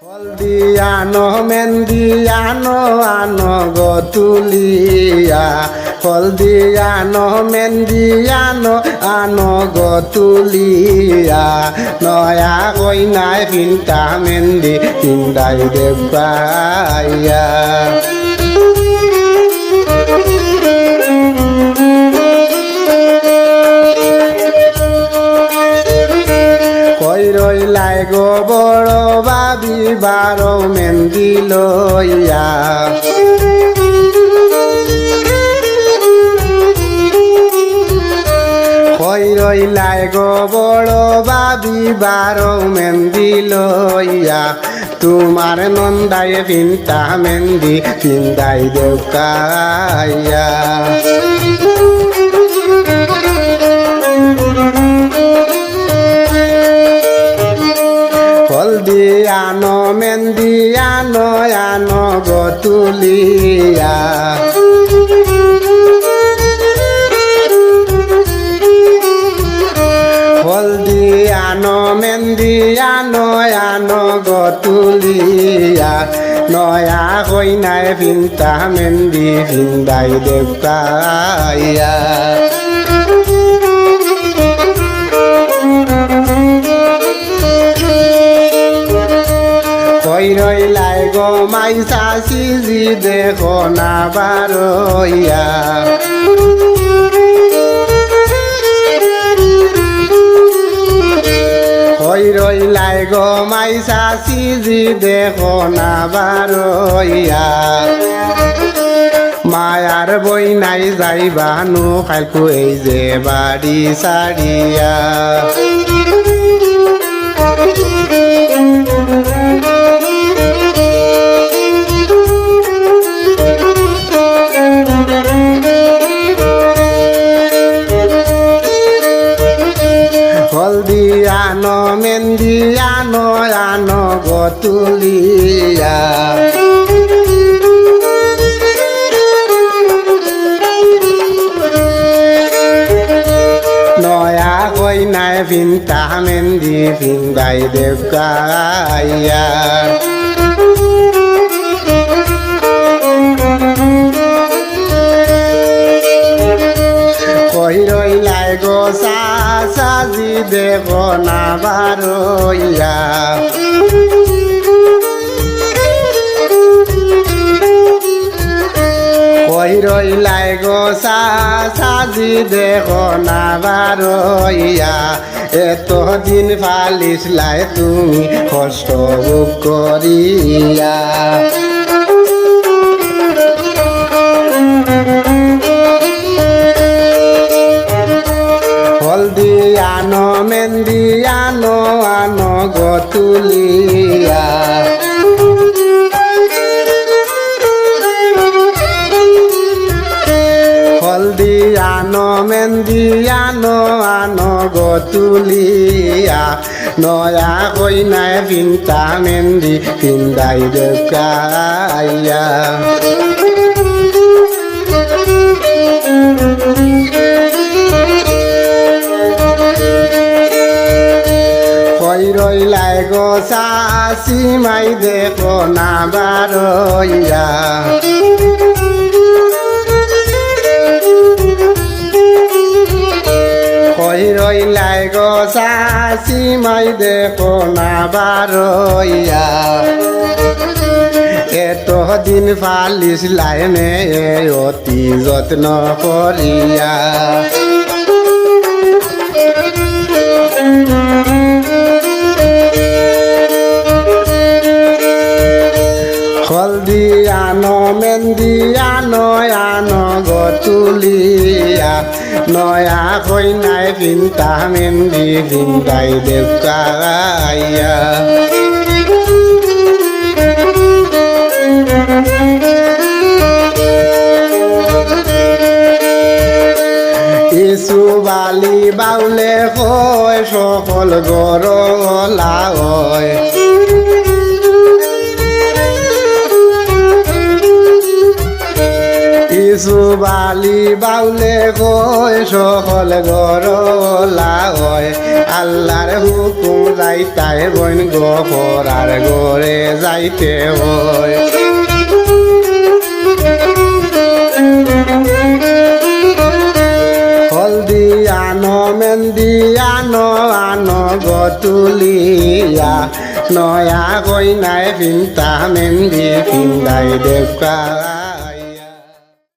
হলদিয়ানো মেন্দিয়ানো আনো গো তুলিয়া, হলদিয়ানো মেন্দিয়ানো আনো গো তুলিয়া, নয়া কইনায় পিন্তা মেন্দি পিন্দাই দেবাইয়া। রইলাই গো বড় বাবি বারো মেন্দি লইয়া, রইলাই গো বড় বাবি বারো মেন্দি লইয়া, তোমার নন্দায় পিন্তা মেন্দি পিন্দাই দেউকাইয়া। হলদিয়ানো মেন্দিয়ানো আনো গো তুলিয়া, হলদিয়ানো মেন্দিয়ানো আনো গো তুলিয়া, নয়া কইনায় পিন্তা মেন্দি পিন্দাই দেউকাইয়া। রইলাই গো মাইসা সিজি দেখো না বারইয়া, রইলাই গো মাইসা সিজি দেখো না বারইয়া, মায়ার বই নাই যাইবা নু খাইকু এই যে বাড়ি সারিয়া। হলদিয়ানো মেন্দিয়ানো আনো গো তুলিয়া, নয়া কইনায় পিন্তা মেন্দি পিন্দাই দেউকাইয়া। রইলাই গো সাজি দেখো না বারইয়া, রইলাই গো সাজি দেখো না বারইয়া, এত দিন ফালিসলাই তুমি কষ্ট ভোগ করিয়া। হলদিয়ানো মেন্দিয়ানো আনো গো তুলিয়া, হলদিয়ানো মেন্দিয়ানো আনো গো তুলিয়া, নয়া কইনায় পিন্তা মেন্দি পিন্দাই দেউকাইয়া। রইলাই গো সিমাই দেখো না বারইয়া, রইলাই গো সিমাই দেখো না বারইয়া, এত দিন ফালিস লাইনে অতি যত্ন করিয়া। হলদিয়ানো মেন্দিয়ানো আনো গো তুলিয়া, নয়া কইনায় পিন্তা মেন্দি পিন্দাই দেউকাইয়া। ইসু বালি বাউলে কয় সকল গরলা হয়, কিছু বালি বাউলে কয় সকল গরলা হয় আল্লাহর হুকুম যাইতায় বইন গফরার গরে যাইতে হয় হলদি আনো মেহেন্দি আনো আনো গতুলিয়া নয়া কইনায় পিন্তা মেহেন্দি পিন্দাই দেবকা